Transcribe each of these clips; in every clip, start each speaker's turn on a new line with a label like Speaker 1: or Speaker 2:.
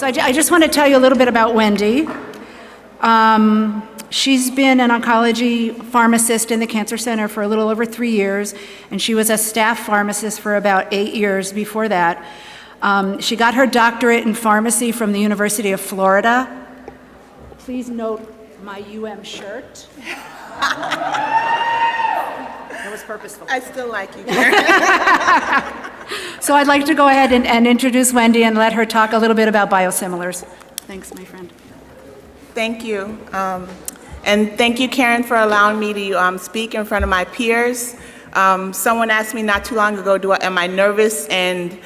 Speaker 1: So I just want to tell you a little bit about Wendy. She's been an oncology pharmacist in the Cancer Center for a little over 3 years, and she was a staff pharmacist for about 8 years before that. She got her doctorate in pharmacy from the University of Florida. Please note my UM shirt. That was purposeful.
Speaker 2: I still like you.
Speaker 1: So I'd like to go ahead and introduce Wendy and let her talk a little bit about biosimilars. Thanks, my friend.
Speaker 2: Thank you. And thank you, Karen, for allowing me to speak in front of my peers. Someone asked me not too long ago, am I nervous? And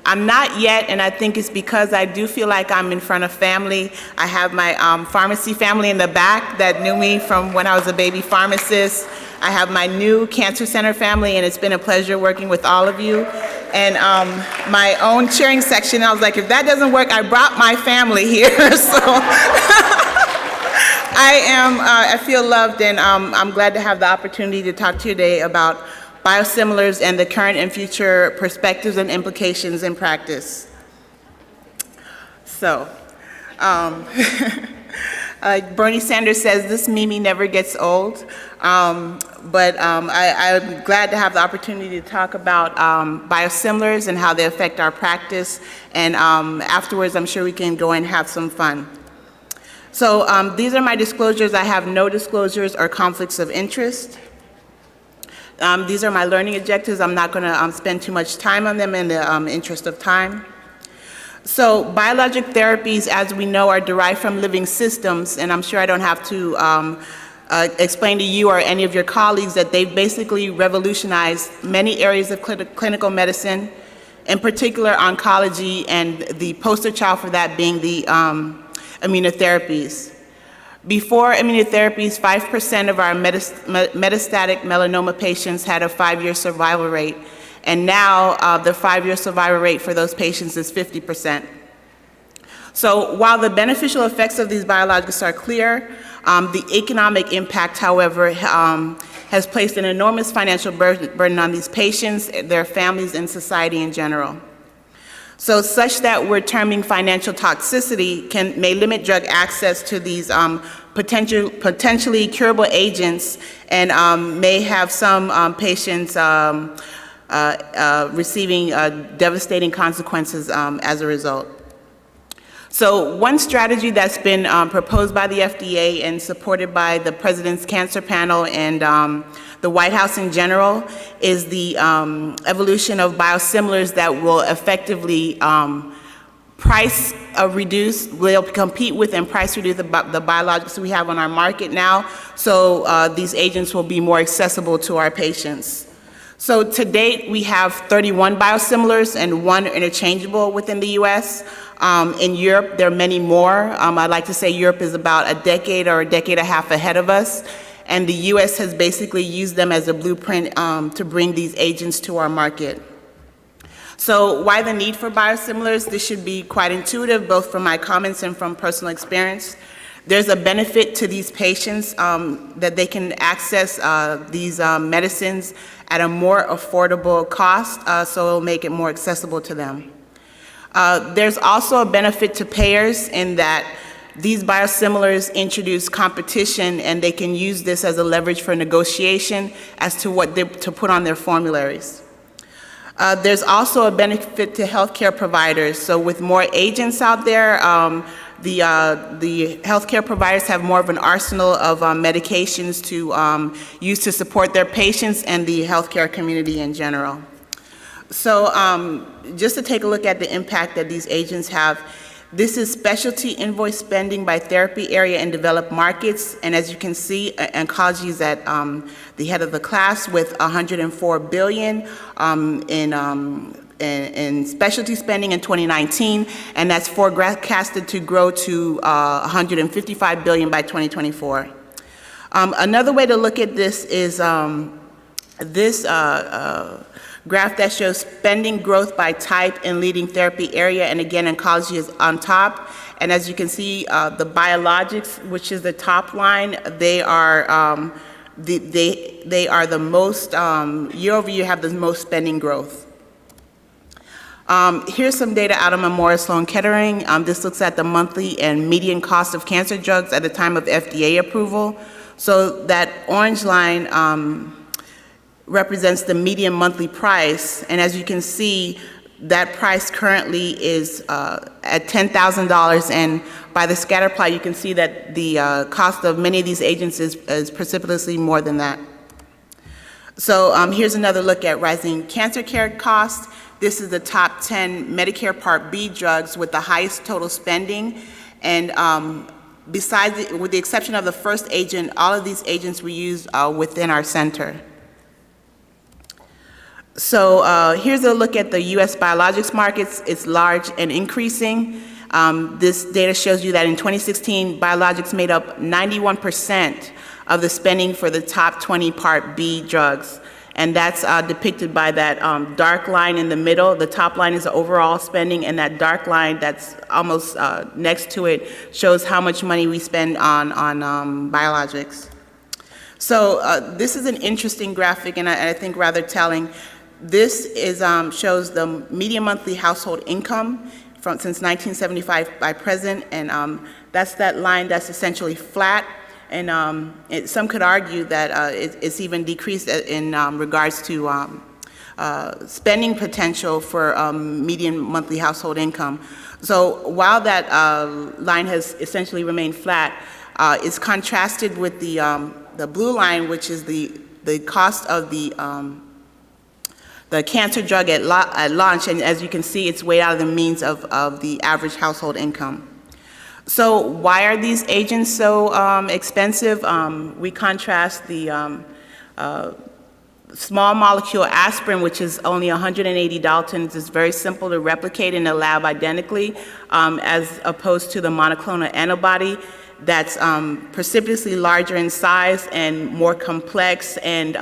Speaker 2: I'm not yet, and I think it's because I do feel like I'm in front of family. I have my pharmacy family in the back that knew me from when I was a baby pharmacist. I have my new Cancer Center family, and it's been a pleasure working with all of you. And my own cheering section, I was like, if that doesn't work, I brought my family here. So I feel loved, and I'm glad to have the opportunity to talk to you today about biosimilars and the current and future perspectives and implications in practice. So, like Bernie Sanders says, this Mimi never gets old. I'm glad to have the opportunity to talk about biosimilars and how they affect our practice. And afterwards, I'm sure we can go and have some fun. So these are my disclosures. I have no disclosures or conflicts of interest. These are my learning objectives. I'm not going to spend too much time on them in the interest of time. So biologic therapies, as we know, are derived from living systems, and I'm sure I don't have to explain to you or any of your colleagues that they've basically revolutionized many areas of clinical medicine, in particular oncology, and the poster child for that being the immunotherapies. Before immunotherapies, 5% of our metastatic melanoma patients had a 5-year survival rate, and now the 5-year survival rate for those patients is 50%. So while the beneficial effects of these biologics are clear, the economic impact, however, has placed an enormous financial burden on these patients, their families, and society in general. So such that we're terming financial toxicity may limit drug access to these potentially curable agents, and may have some patients receiving devastating consequences as a result. So one strategy that's been proposed by the FDA and supported by the President's Cancer Panel and the White House in general is the evolution of biosimilars that will effectively price reduce, will compete with and price reduce the biologics we have on our market now, so these agents will be more accessible to our patients. So to date, we have 31 biosimilars and 1 interchangeable within the US. In Europe, there are many more. I'd like to say Europe is about a decade or a decade and a half ahead of us, and the US has basically used them as a blueprint to bring these agents to our market. So why the need for biosimilars? This should be quite intuitive, both from my comments and from personal experience. There's a benefit to these patients that they can access these medicines at a more affordable cost, so it'll make it more accessible to them. There's also a benefit to payers in that these biosimilars introduce competition, and they can use this as a leverage for negotiation as to what to put on their formularies. There's also a benefit to healthcare providers. So with more agents out there, the healthcare providers have more of an arsenal of medications to use to support their patients and the healthcare community in general. So just to take a look at the impact that these agents have, this is specialty invoice spending by therapy area in developed markets, and as you can see, oncology is at the head of the class with $104 billion in specialty spending in 2019, and that's forecasted to grow to $155 billion by 2024. Another way to look at this is this graph that shows spending growth by type in leading therapy area, and again, oncology is on top. And as you can see, the biologics, which is the top line, they are the most year over year have the most spending growth. Here's some data out of Memorial Sloan Kettering. This looks at the monthly and median cost of cancer drugs at the time of FDA approval. So that orange line represents the median monthly price, and as you can see, that price currently is at $10,000, and by the scatter plot you can see that the cost of many of these agents is precipitously more than that. So here's another look at rising cancer care costs. This is the top 10 Medicare Part B drugs with the highest total spending, and with the exception of the first agent, all of these agents were used within our center. So here's a look at the U.S. biologics markets. It's large and increasing. This data shows you that in 2016, biologics made up 91% of the spending for the top 20 Part B drugs. And that's depicted by that dark line in the middle. The top line is the overall spending, and that dark line that's almost next to it shows how much money we spend on biologics. So this is an interesting graphic, and I think rather telling. This is shows the median monthly household income since 1975 by present, and that's that line that's essentially flat. And some could argue that it's even decreased in regards to spending potential for median monthly household income. So while that line has essentially remained flat, it's contrasted with the blue line, which is the cost of the cancer drug at launch, and as you can see, it's way out of the means of the average household income. So why are these agents so expensive? We contrast the small molecule aspirin, which is only 180 Daltons. It's very simple to replicate in the lab identically, as opposed to the monoclonal antibody that's precipitously larger in size and more complex, and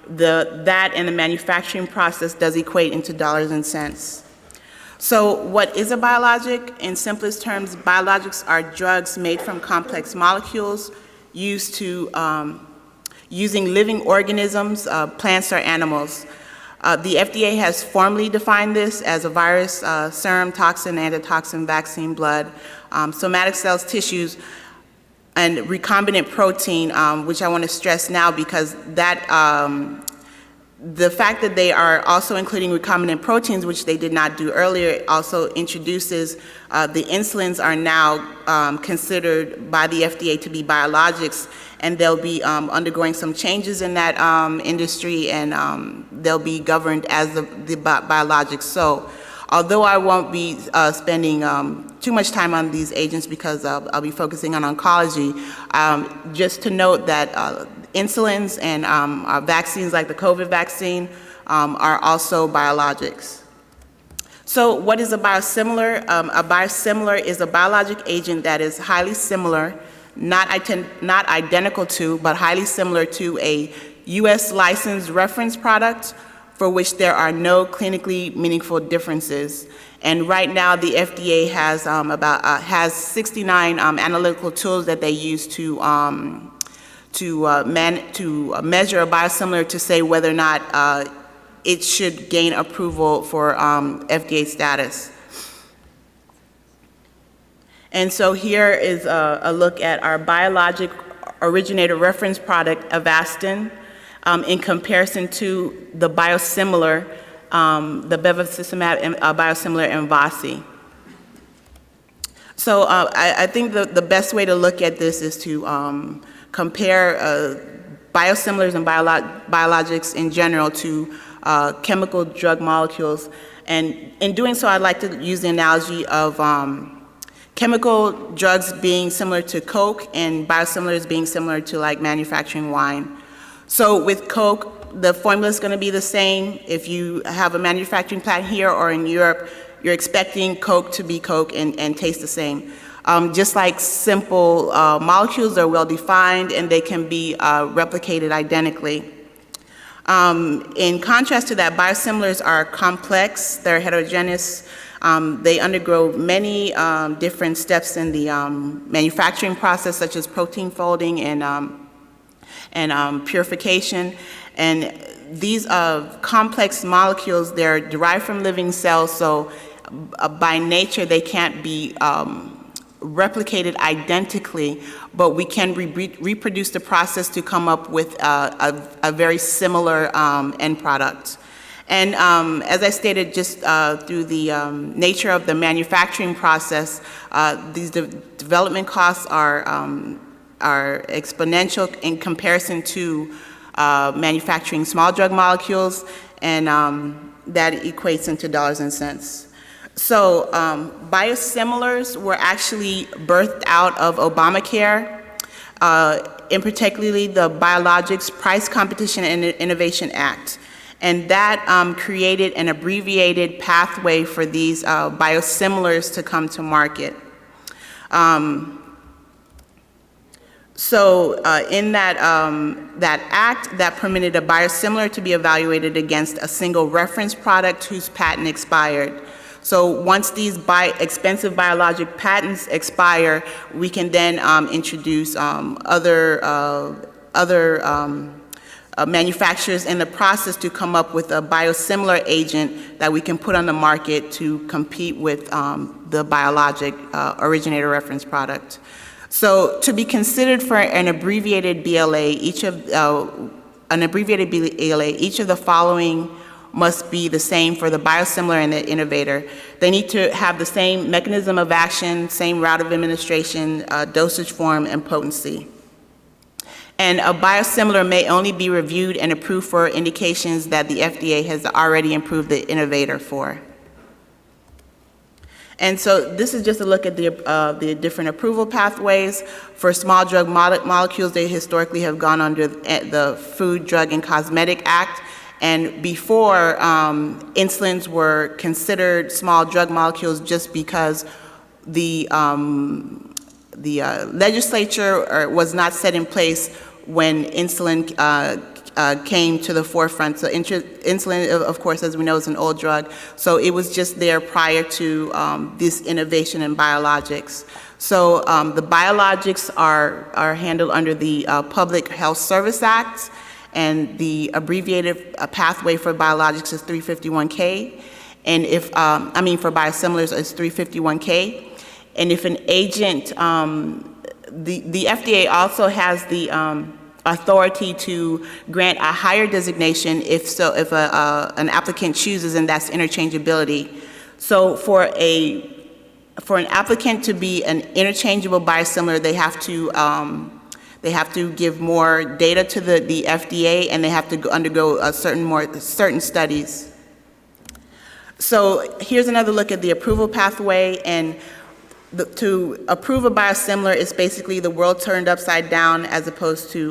Speaker 2: that and the manufacturing process does equate into dollars and cents. So what is a biologic? In simplest terms, biologics are drugs made from complex molecules used to using living organisms, plants or animals. The FDA has formally defined this as a virus, serum, toxin, antitoxin, vaccine, blood, somatic cells, tissues, and recombinant protein, which I want to stress now because that the fact that they are also including recombinant proteins, which they did not do earlier, also introduces the insulins are now considered by the FDA to be biologics, and they'll be undergoing some changes in that industry, and they'll be governed as the biologics. So although I won't be spending too much time on these agents because I'll be focusing on oncology, just to note that insulins and vaccines like the COVID vaccine are also biologics. So what is a biosimilar? A biosimilar is a biologic agent that is highly similar, not identical to, but highly similar to a U.S. licensed reference product for which there are no clinically meaningful differences. And right now the FDA has has 69 analytical tools that they use to measure a biosimilar to say whether or not it should gain approval for FDA status. And so here is a look at our biologic originator reference product, Avastin, in comparison to the biosimilar, the Bevacizumab biosimilar Avastin. So I think the best way to look at this is to compare biosimilars and biologics in general to chemical drug molecules. And in doing so, I'd like to use the analogy of chemical drugs being similar to Coke and biosimilars being similar to like manufacturing wine. So with Coke, the formula is going to be the same. If you have a manufacturing plant here or in Europe, you're expecting Coke to be Coke and taste the same. Just like simple molecules are well defined and they can be replicated identically. In contrast to that, biosimilars are complex, they're heterogeneous, they undergo many different steps in the manufacturing process, such as protein folding and purification, and these complex molecules, they're derived from living cells, so by nature they can't be replicated identically, but we can reproduce the process to come up with a very similar end product. And as I stated, just through the nature of the manufacturing process, these development costs are exponential in comparison to manufacturing small drug molecules, and that equates into dollars and cents. So biosimilars were actually birthed out of Obamacare, in particularly the Biologics Price Competition and Innovation Act. And that created an abbreviated pathway for these biosimilars to come to market. In that act, that permitted a biosimilar to be evaluated against a single reference product whose patent expired. So once these expensive biologic patents expire, we can then introduce other manufacturers in the process to come up with a biosimilar agent that we can put on the market to compete with the biologic originator reference product. So to be considered for an abbreviated BLA, each of the following must be the same for the biosimilar and the innovator. They need to have the same mechanism of action, same route of administration, dosage form, and potency. And a biosimilar may only be reviewed and approved for indications that the FDA has already approved the innovator for. And so this is just a look at the different approval pathways. For small drug molecules, they historically have gone under the Food, Drug, and Cosmetic Act. And before, insulins were considered small drug molecules just because the legislature was not set in place when insulin came to the forefront. So insulin, of course, as we know, is an old drug. So it was just there prior to this innovation in biologics. So the biologics are handled under the Public Health Service Act, and the abbreviated pathway for biologics is 351K, and if for biosimilars is 351K, and if an agent, the FDA also has the authority to grant a higher designation if an applicant chooses, and that's interchangeability. So for an applicant to be an interchangeable biosimilar, they have to give more data to the FDA, and they have to undergo certain studies. So here's another look at the approval pathway, and to approve a biosimilar is basically the world turned upside down as opposed to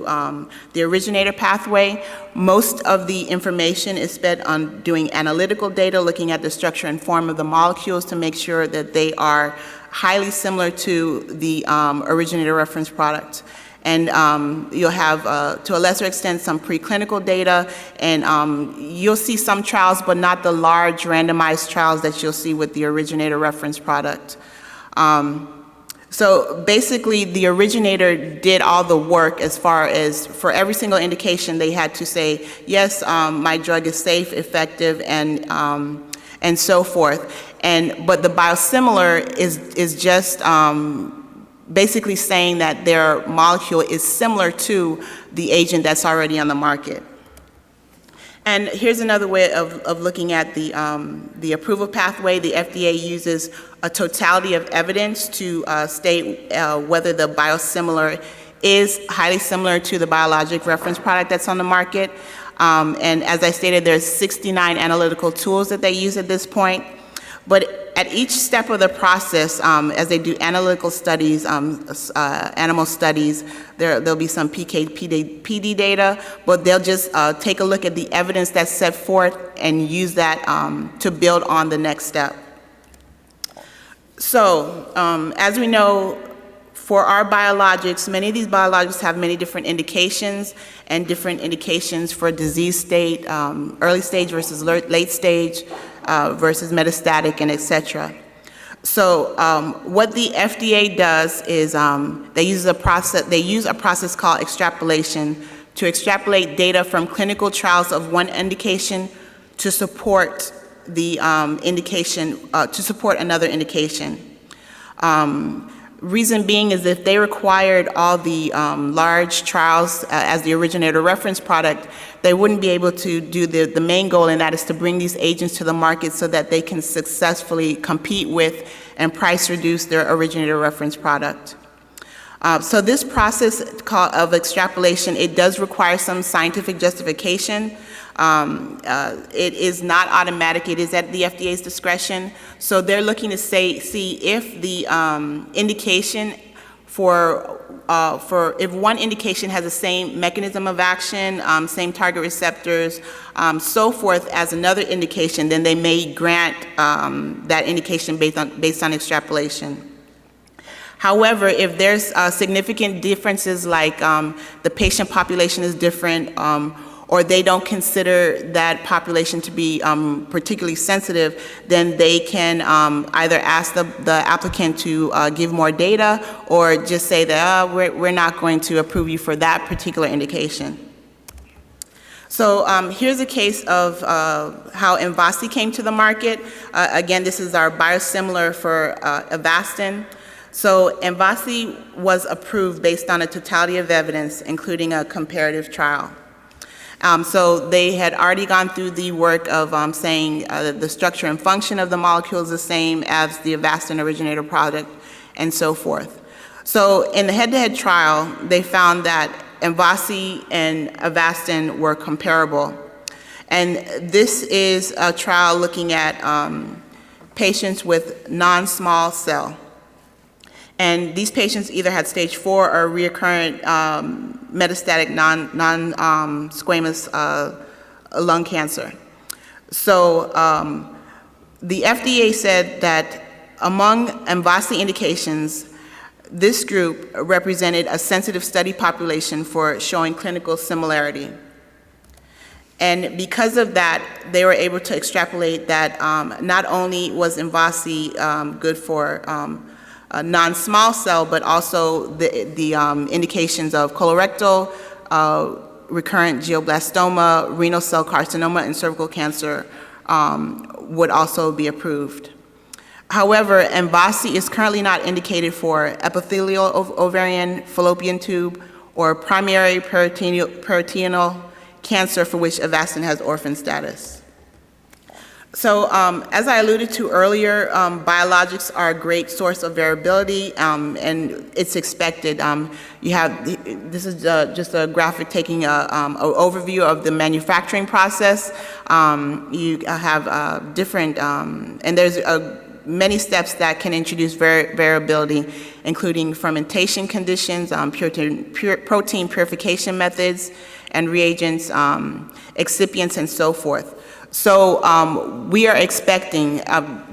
Speaker 2: the originator pathway. Most of the information is spent on doing analytical data, looking at the structure and form of the molecules to make sure that they are highly similar to the originator reference product. And you'll have, to a lesser extent, some preclinical data, and you'll see some trials, but not the large randomized trials that you'll see with the originator reference product. So basically, the originator did all the work as far as for every single indication. They had to say, yes, my drug is safe, effective, and so forth. But the biosimilar is just basically saying that their molecule is similar to the agent that's already on the market. And here's another way of looking at the approval pathway. The FDA uses a totality of evidence to state whether the biosimilar is highly similar to the biologic reference product that's on the market. And as I stated, there's 69 analytical tools that they use at this point. But at each step of the process, as they do analytical studies, animal studies, there'll be some PD data, but they'll just take a look at the evidence that's set forth and use that to build on the next step. So, as we know, for our biologics, many of these biologics have many different indications and different indications for disease state, early stage versus late stage, versus metastatic, and etc. So what the FDA does is they use a process called extrapolation to extrapolate data from clinical trials of one indication to support the indication, to support another indication. Reason being is if they required all the large trials as the originator reference product, they wouldn't be able to do the main goal, and that is to bring these agents to the market so that they can successfully compete with and price reduce their originator reference product. So this process of extrapolation, it does require some scientific justification. It is not automatic, it is at the FDA's discretion. So they're looking to see if the indication if one indication has the same mechanism of action, same target receptors, so forth as another indication, then they may grant that indication based on extrapolation. However, if there's significant differences like the patient population is different, or they don't consider that population to be particularly sensitive, then they can either ask the applicant to give more data or just say that we're not going to approve you for that particular indication. So here's a case of how Avastin came to the market. Again, this is our biosimilar for Avastin. So Avastin was approved based on a totality of evidence, including a comparative trial. So they had already gone through the work of saying the structure and function of the molecule is the same as the Avastin originator product, and so forth. So in the head-to-head trial, they found that Avastin and Avastin were comparable. And this is a trial looking at patients with non-small cell. And these patients either had stage 4 or recurrent metastatic non-squamous lung cancer. So the FDA said that among Avastin indications, this group represented a sensitive study population for showing clinical similarity. And because of that, they were able to extrapolate that not only was Avastin good for non-small cell, but also the indications of colorectal, recurrent glioblastoma, renal cell carcinoma, and cervical cancer would also be approved. However, Avastin is currently not indicated for epithelial ovarian, fallopian tube, or primary peritoneal cancer for which Avastin has orphan status. So as I alluded to earlier, biologics are a great source of variability, and it's expected. This is just a graphic taking an overview of the manufacturing process. You have different, and there's many steps that can introduce variability, including fermentation conditions, protein purification methods, and reagents, excipients, and so forth. So we are expecting,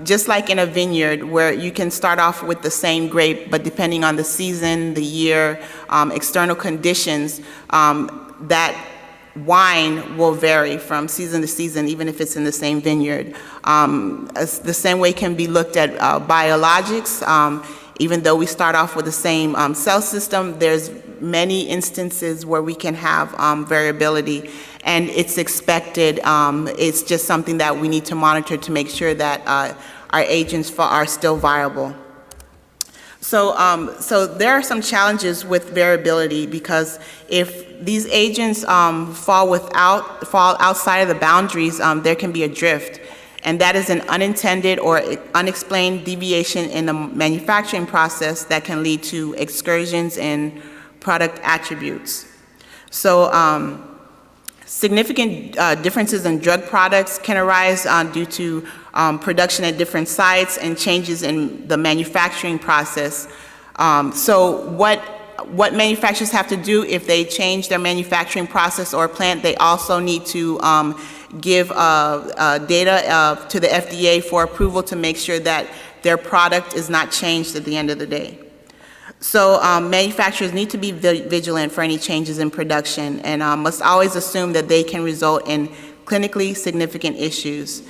Speaker 2: just like in a vineyard where you can start off with the same grape, but depending on the season, the year, external conditions, that wine will vary from season to season, even if it's in the same vineyard. The same way can be looked at biologics. Even though we start off with the same cell system, there's many instances where we can have variability, and it's expected. It's just something that we need to monitor to make sure that our agents are still viable. So there are some challenges with variability, because if these agents fall outside of the boundaries, there can be a drift. And that is an unintended or unexplained deviation in the manufacturing process that can lead to excursions in product attributes. So significant differences in drug products can arise due to production at different sites and changes in the manufacturing process. So what manufacturers have to do if they change their manufacturing process or plant, they also need to give data to the FDA for approval to make sure that their product is not changed at the end of the day. So manufacturers need to be vigilant for any changes in production, and must always assume that they can result in clinically significant issues.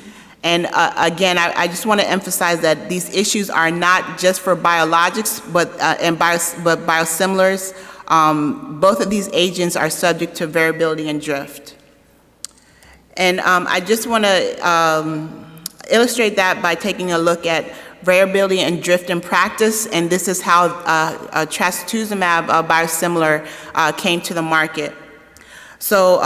Speaker 2: And again, I just want to emphasize that these issues are not just for biologics, but biosimilars both of these agents are subject to variability and drift. And I just want to illustrate that by taking a look at variability and drift in practice, and this is how Trastuzumab biosimilar came to the market. So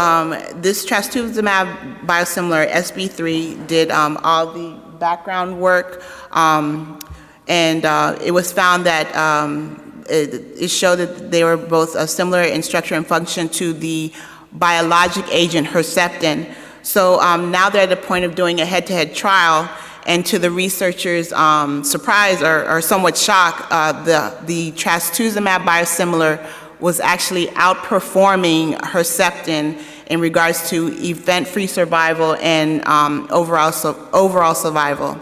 Speaker 2: this Trastuzumab biosimilar, SB3, did all the background work, and it was found that it showed that they were both similar in structure and function to the biologic agent Herceptin. So now they're at the point of doing a head-to-head trial, and to the researchers' surprise or somewhat shock, the Trastuzumab biosimilar was actually outperforming Herceptin in regards to event-free survival and overall survival.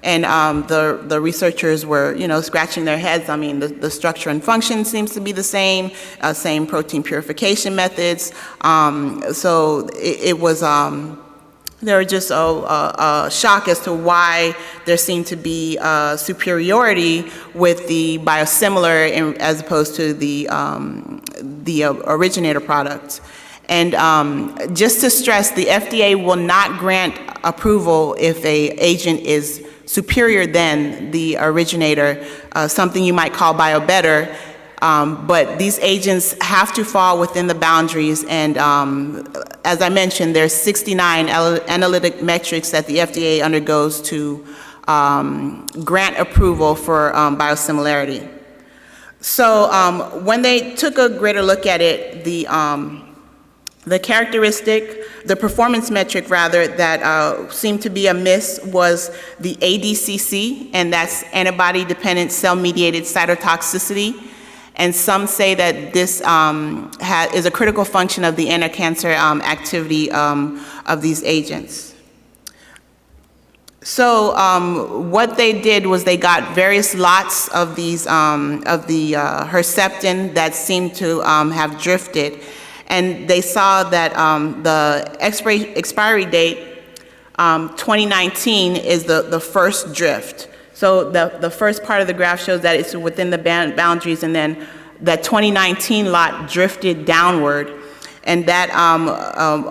Speaker 2: And the researchers were, scratching their heads. I mean, the structure and function seems to be the same protein purification methods. So it was, they were just shocked as to why there seemed to be superiority with the biosimilar as opposed to the originator product. And just to stress, the FDA will not grant approval if an agent is superior than the originator, something you might call Biobetter, but these agents have to fall within the boundaries, and as I mentioned, there's 69 analytic metrics that the FDA undergoes to grant approval for biosimilarity. So when they took a greater look at it, the performance metric rather, that seemed to be amiss was the ADCC, and that's antibody-dependent cell-mediated cytotoxicity. And some say that this is a critical function of the anti-cancer activity of these agents. So what they did was they got various lots of these Herceptin that seemed to have drifted. And they saw that the expiry date, 2019, is the first drift. So the first part of the graph shows that it's within the boundaries, and then that 2019 lot drifted downward. And that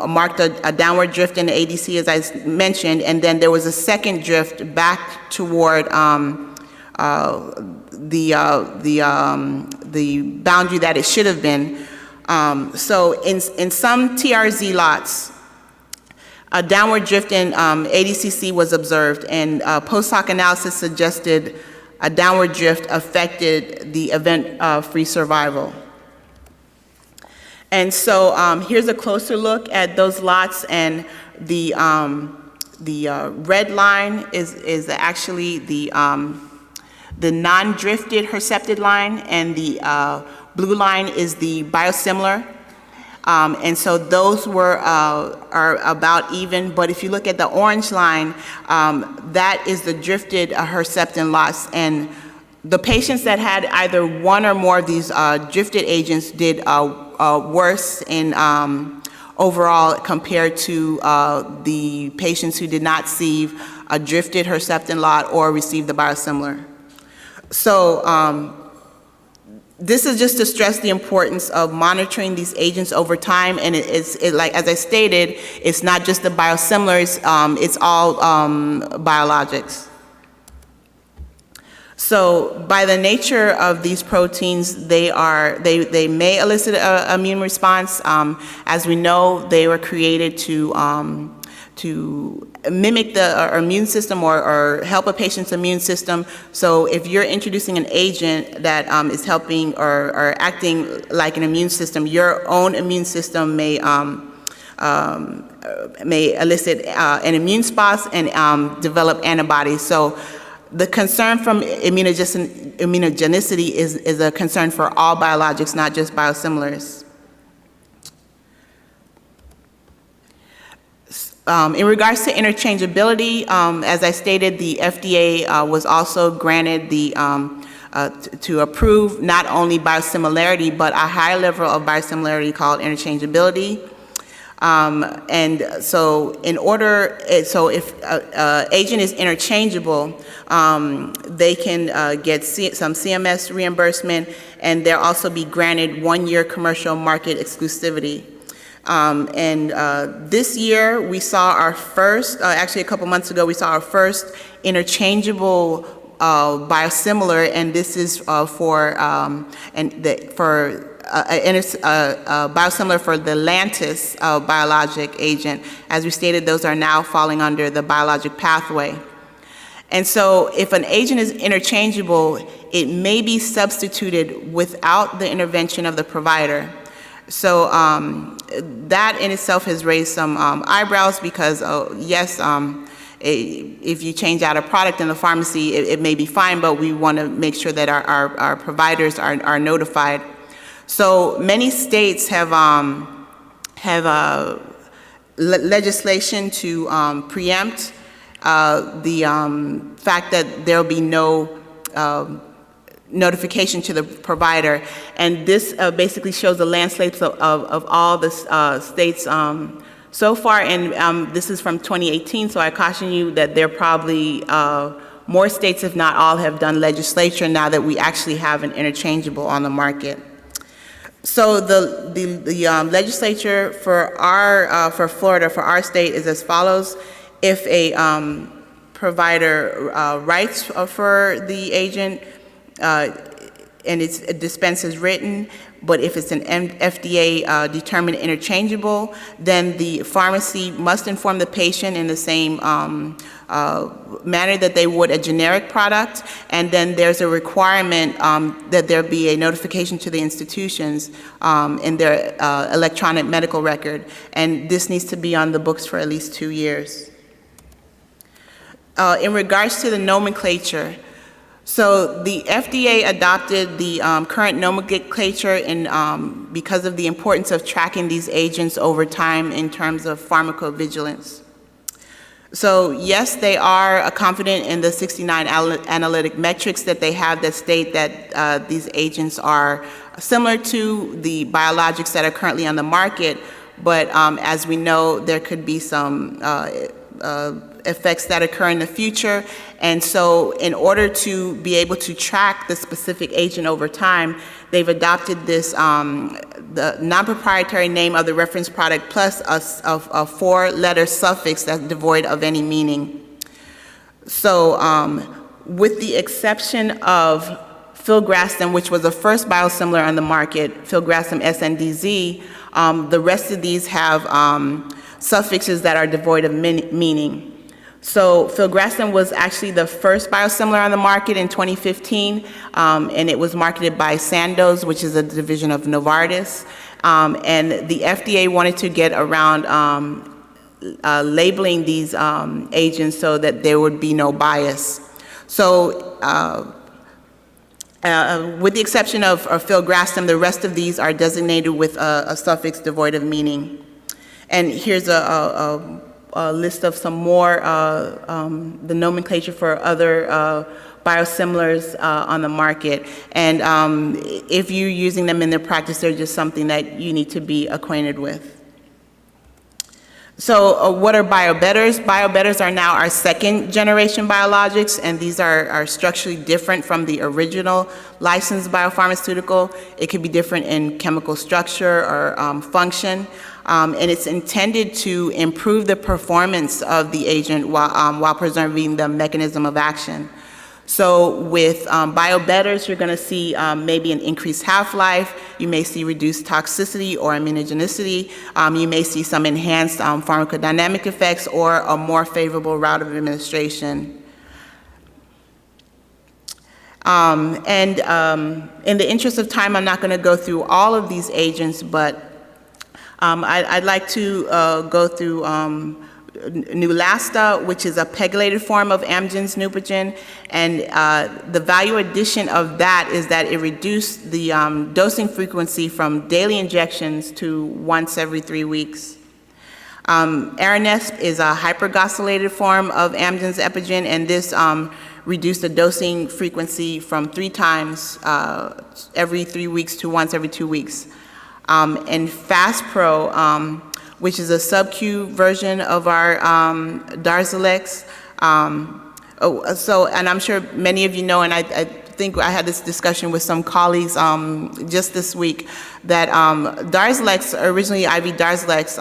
Speaker 2: marked a downward drift in the ADC, as I mentioned, and then there was a second drift back toward the boundary that it should have been. So in some TRZ lots, a downward drift in ADCC was observed, and post hoc analysis suggested a downward drift affected the event-free survival. And so here's a closer look at those lots, and the red line is actually the non-drifted Herceptin line, and the blue line is the biosimilar. And so those are about even, but if you look at the orange line, that is the drifted Herceptin loss, and the patients that had either one or more of these drifted agents did worse in overall compared to the patients who did not receive a drifted Herceptin lot or received the biosimilar. So this is just to stress the importance of monitoring these agents over time, and like as I stated, it's not just the biosimilars, it's all biologics. So by the nature of these proteins, they may elicit an immune response. As we know, they were created to mimic the immune system or help a patient's immune system. So if you're introducing an agent that is helping or acting like an immune system, your own immune system may elicit an immune response and develop antibodies. So the concern from immunogenicity is a concern for all biologics, not just biosimilars. In regards to interchangeability, as I stated, the FDA was also granted to approve not only biosimilarity, but a higher level of biosimilarity called interchangeability. And so so if agent is interchangeable, they can get some CMS reimbursement, and they'll also be granted 1-year commercial market exclusivity. This year we saw our first, actually a couple months ago, we saw our first interchangeable biosimilar, and this is for biosimilar for the Lantus biologic agent. As we stated, those are now falling under the biologic pathway. And so if an agent is interchangeable, it may be substituted without the intervention of the provider. So that in itself has raised some eyebrows because, yes, if you change out a product in the pharmacy, it may be fine, but we want to make sure that our providers are notified. So many states have legislation to preempt the fact that there will be no notification to the provider, and this basically shows the landscapes of all the states so far, and this is from 2018, so I caution you that there are probably more states, if not all, have done legislation now that we actually have an interchangeable on the market. So the legislature for Florida, for our state, is as follows. If a provider writes for the agent and its dispense is written, but if it's an FDA determined interchangeable, then the pharmacy must inform the patient in the same manner that they would a generic product, and then there's a requirement that there be a notification to the institutions in their electronic medical record, and this needs to be on the books for at least 2 years. In regards to the nomenclature, so the FDA adopted the current nomenclature because of the importance of tracking these agents over time in terms of pharmacovigilance. So yes, they are confident in the 69 analytic metrics that they have that state that these agents are similar to the biologics that are currently on the market, but as we know, there could be some effects that occur in the future, and so in order to be able to track the specific agent over time, they've adopted this the non-proprietary name of the reference product plus a 4-letter suffix that's devoid of any meaning. So with the exception of filgrastim, which was the first biosimilar on the market, filgrastim SNDZ, the rest of these have suffixes that are devoid of meaning. So filgrastim was actually the first biosimilar on the market in 2015, and it was marketed by Sandoz, which is a division of Novartis. And the FDA wanted to get around labeling these agents so that there would be no bias. So with the exception of filgrastim, the rest of these are designated with a suffix devoid of meaning. And here's a list of some more, the nomenclature for other biosimilars on the market. And if you're using them in their practice, they're just something that you need to be acquainted with. So what are Biobetters? Biobetters are now our 2nd generation biologics, and these are structurally different from the original licensed biopharmaceutical. It could be different in chemical structure or function. And it's intended to improve the performance of the agent while preserving the mechanism of action. So with Biobetters, you're going to see maybe an increased half-life. You may see reduced toxicity or immunogenicity. You may see some enhanced pharmacodynamic effects or a more favorable route of administration. In the interest of time, I'm not going to go through all of these agents, but I'd like to go through Neulasta, which is a pegylated form of Amgen's Neupogen, and the value addition of that is that it reduced the dosing frequency from daily injections to once every 3 weeks. Aranesp is a hyperglycosylated form of Amgen's Epogen, and this reduced the dosing frequency from 3 times every 3 weeks to once every 2 weeks. And Faspro, which is a sub-Q version of our Darzalex. And I'm sure many of you know, and I think I had this discussion with some colleagues just this week, that Darzalex, originally IV Darzalex,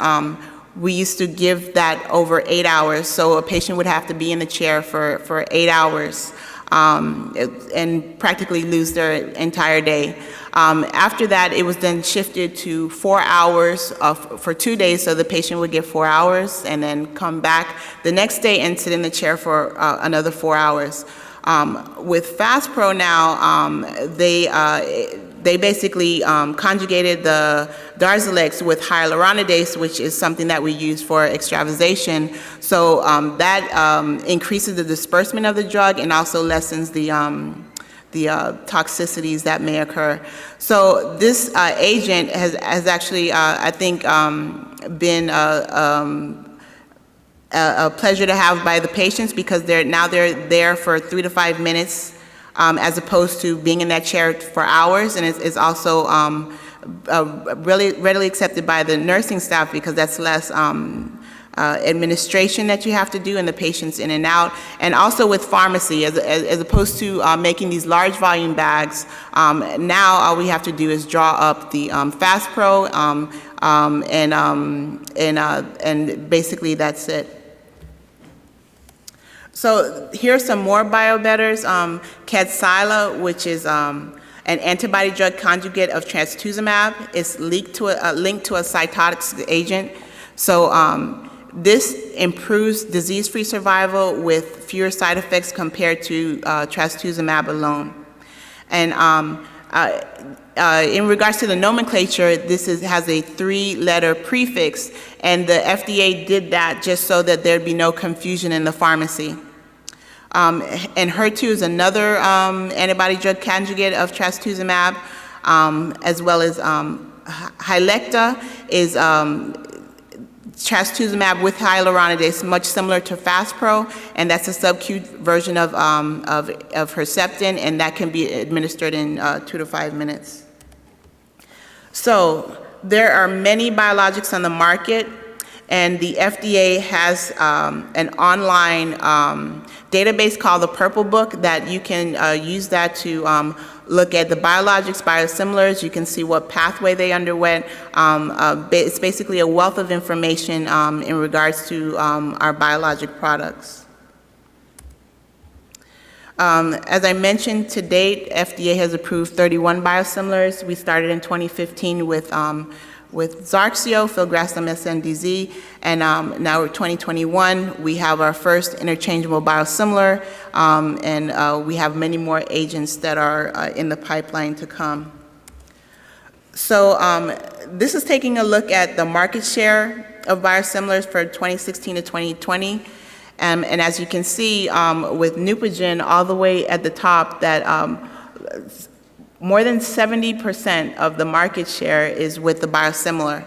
Speaker 2: we used to give that over 8 hours, so a patient would have to be in the chair for 8 hours and practically lose their entire day. After that, it was then shifted to 4 hours for 2 days, so the patient would get 4 hours and then come back the next day and sit in the chair for another 4 hours. With FastPro now, they basically conjugated the Darzalex with hyaluronidase, which is something that we use for extravasation. So that increases the disbursement of the drug and also lessens the toxicities that may occur. So this agent has actually, I think, been a pleasure to have by the patients, because they're there for 3 to 5 minutes, as opposed to being in that chair for hours, and it's also really readily accepted by the nursing staff, because that's less administration that you have to do, and the patients in and out. And also with pharmacy, as opposed to making these large volume bags, now all we have to do is draw up the FastPro, and basically that's it. So here's some more Biobetters. Kedsilo, which is an antibody drug conjugate of Trastuzumab, is linked to a cytotoxic agent. So this improves disease-free survival with fewer side effects compared to Trastuzumab alone. And in regards to the nomenclature, this has a 3-letter prefix, and the FDA did that just so that there'd be no confusion in the pharmacy. And HER2 is another antibody drug conjugate of Trastuzumab, as well as Hylecta is Trastuzumab with hyaluronidase, much similar to FastPro, and that's a sub-Q version of Herceptin, and that can be administered in 2 to 5 minutes. So there are many biologics on the market, and the FDA has an online database called the Purple Book that you can use that to look at the biologics, biosimilars. You can see what pathway they underwent. It's basically a wealth of information in regards to our biologic products. As I mentioned, to date, FDA has approved 31 biosimilars. We started in 2015 with Zarxio, filgrastim SNDZ, and now we're 2021. We have our first interchangeable biosimilar, and we have many more agents that are in the pipeline to come. So this is taking a look at the market share of biosimilars for 2016 to 2020. And as you can see, with Neupogen all the way at the top, that more than 70% of the market share is with the biosimilar.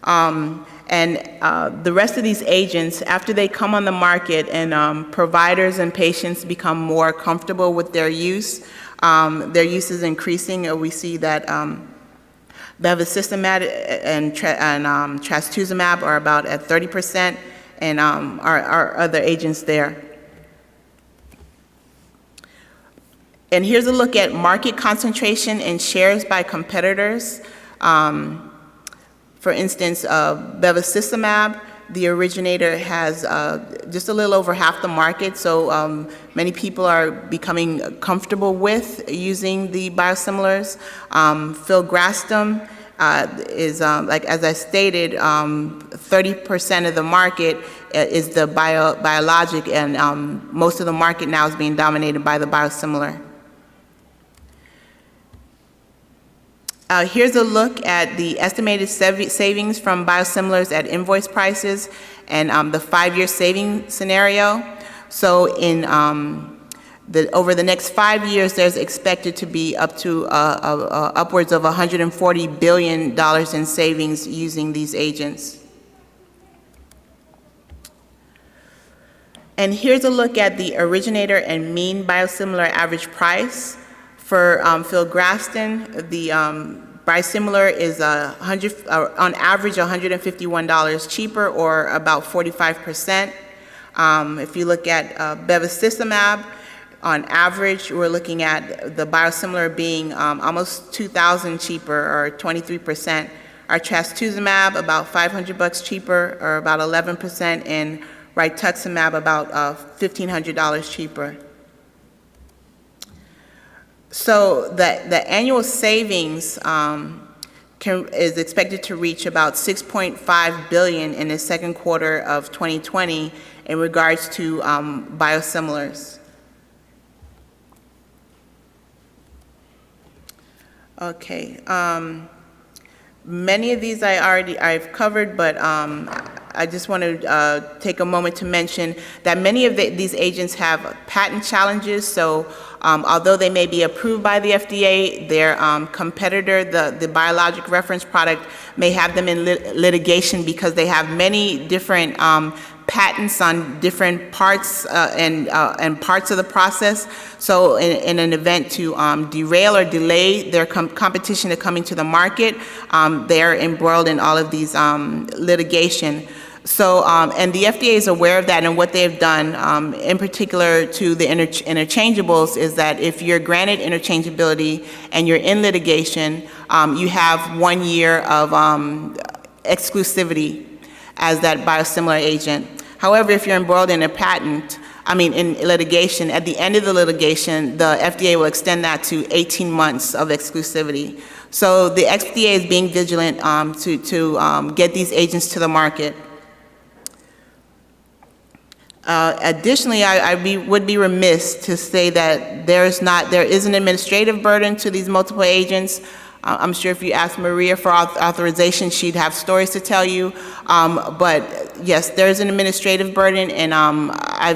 Speaker 2: And the rest of these agents, after they come on the market and providers and patients become more comfortable with their use is increasing. We see that Bevacizumab and Trastuzumab are about at 30%, and our other agents there. And here's a look at market concentration and shares by competitors. For instance, Bevacizumab, the originator, has just a little over half the market, so many people are becoming comfortable with using the biosimilars. Filgrastim is, like as I stated, 30% of the market is the biologic, and most of the market now is being dominated by the biosimilar. Here's a look at the estimated savings from biosimilars at invoice prices and the 5-year saving scenario. So in over the next 5 years, there's expected to be up to upwards of $140 billion in savings using these agents. And here's a look at the originator and mean biosimilar average price. For filgrastim, the biosimilar is on average $151 cheaper, or about 45%. If you look at Bevacizumab, on average, we're looking at the biosimilar being almost $2,000 cheaper, or 23%. Our Trastuzumab, about $500 cheaper, or about 11%, and Rituximab, about $1,500 cheaper. So the annual savings is expected to reach about $6.5 billion in the second quarter of 2020 in regards to biosimilars. Okay, many of these I've covered, but I just want to take a moment to mention that many of these agents have patent challenges. So although they may be approved by the FDA, their competitor, the biologic reference product, may have them in litigation because they have many different patents on different parts and parts of the process. So in an event to derail or delay their competition to coming to the market, they're embroiled in all of these litigation. So, and the FDA is aware of that, and what they've done, in particular to the interchangeables, is that if you're granted interchangeability and you're in litigation, you have 1 year of exclusivity as that biosimilar agent. However, if you're embroiled in in litigation, at the end of the litigation, the FDA will extend that to 18 months of exclusivity. So the FDA is being vigilant to get these agents to the market. Additionally, I would be remiss to say that there is an administrative burden to these multiple agents. I'm sure if you ask Maria for authorization, she'd have stories to tell you. But yes, there's an administrative burden, and I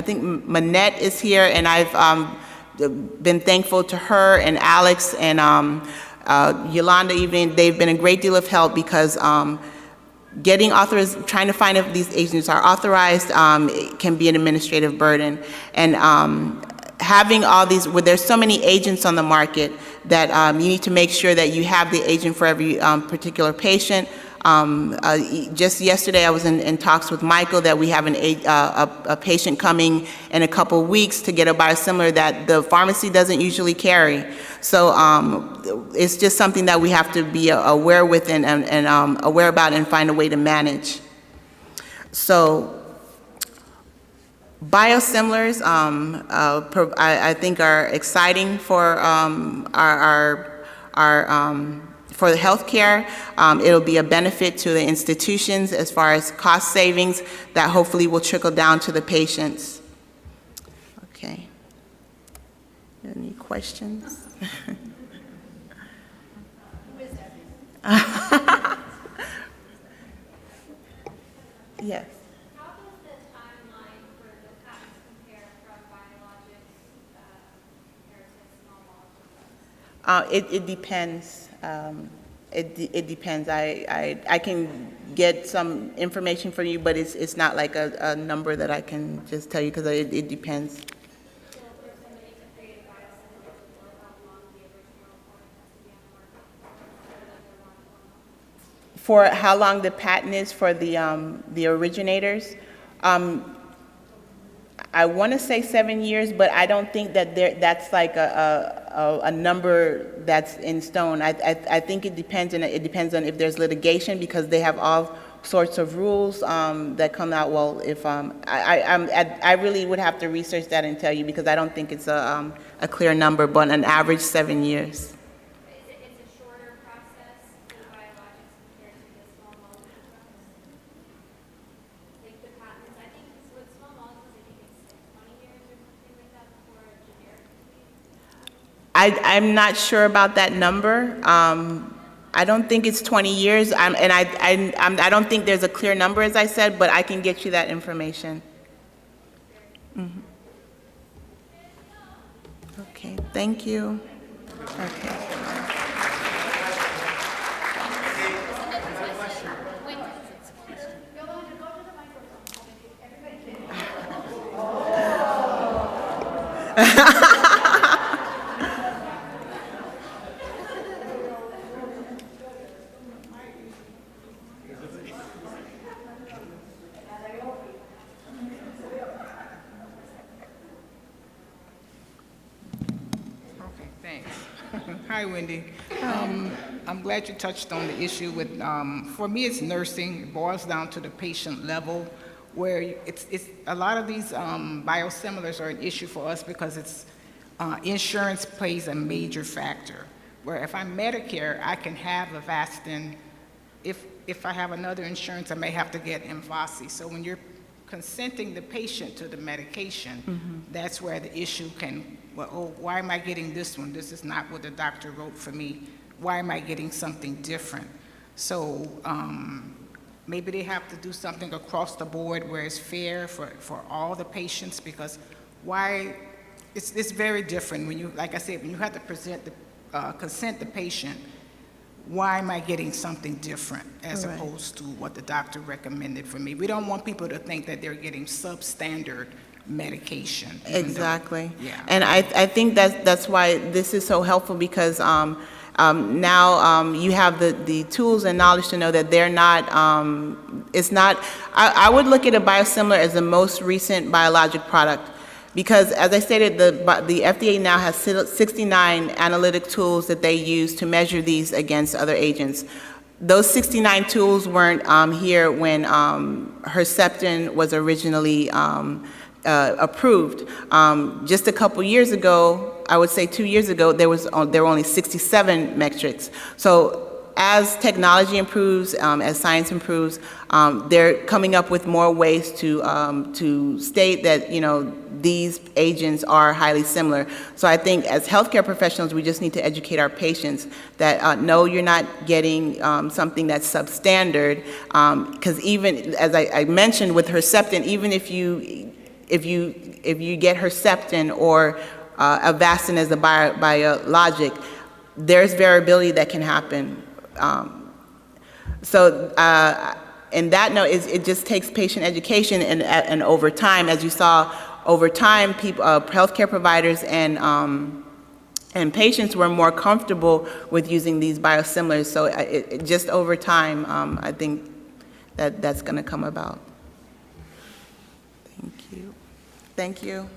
Speaker 2: think Manette is here, and I've been thankful to her and Alex and Yolanda even. They've been a great deal of help because trying to find if these agents are authorized can be an administrative burden. And having all these, where there's so many agents on the market, that you need to make sure that you have the agent for every particular patient. Just yesterday, I was in talks with Michael that we have a patient coming in a couple weeks to get a biosimilar that the pharmacy doesn't usually carry. So it's just something that we have to be aware with and aware about and find a way to manage. So biosimilars, I think, are exciting for for the healthcare. It'll be a benefit to the institutions as far as cost savings that hopefully will trickle down to the patients. Okay. Any questions? Yes.
Speaker 3: How does the timeline for the patents compare from biologics compared to small molecules?
Speaker 2: It depends. It depends. I can get some information for you, but it's not like a number that I can just tell you because it depends.
Speaker 3: So for somebody to create a biosimilar, to know how long the original one has to be on the market?
Speaker 2: For how long the patent is for the originators, I want to say 7 years, but I don't think that that's like a number that's in stone. I think it depends, and it depends on if there's litigation, because they have all sorts of rules that come out. Well, if I really would have to research that and tell you, because I don't think it's a clear number, but on average 7 years.
Speaker 3: It's a shorter process for biologics compared to the small molecule process? Like the patents, I think with small molecules, I think it's like 20 years or something like that before a generic can be.
Speaker 2: I'm not sure about that number. I don't think it's 20 years, I don't think there's a clear number, as I said, but I can get you that information. Mm-hmm. Okay, thank you. Okay.
Speaker 4: Hi, Wendy. I'm glad you touched on the issue with, for me, it's nursing. It boils down to the patient level, where it's a lot of these biosimilars are an issue for us because it's insurance plays a major factor. Where if I'm Medicare, I can have Avastin. If I have another insurance, I may have to get Avastin. So when you're consenting the patient to the medication, that's where the issue can, well, oh, why am I getting this one? This is not what the doctor wrote for me. Why am I getting something different? So maybe they have to do something across the board where it's fair for all the patients, because why, it's very different when you, like I said, when you have to consent the patient, why am I getting something different as opposed to what the doctor recommended for me? We don't want people to think that they're getting substandard medication.
Speaker 2: Exactly.
Speaker 4: Yeah.
Speaker 2: And I think that's why this is so helpful, because now you have the tools and knowledge to know that they're not, it's not, I would look at a biosimilar as the most recent biologic product. Because, as I stated, the FDA now has 69 analytic tools that they use to measure these against other agents. Those 69 tools weren't here when Herceptin was originally approved. Just a couple years ago, I would say 2 years ago, there were only 67 metrics. So as technology improves, as science improves, they're coming up with more ways to state that, you know, these agents are highly similar. So I think as healthcare professionals, we just need to educate our patients that no, you're not getting something that's substandard, because even as I mentioned with Herceptin, even if you get Herceptin or Avastin as a biologic, there's variability that can happen. In that note, it just takes patient education, and over time, as you saw, over time, people, healthcare providers and patients were more comfortable with using these biosimilars. So just over time, I think that's going to come about. Thank you. Thank you.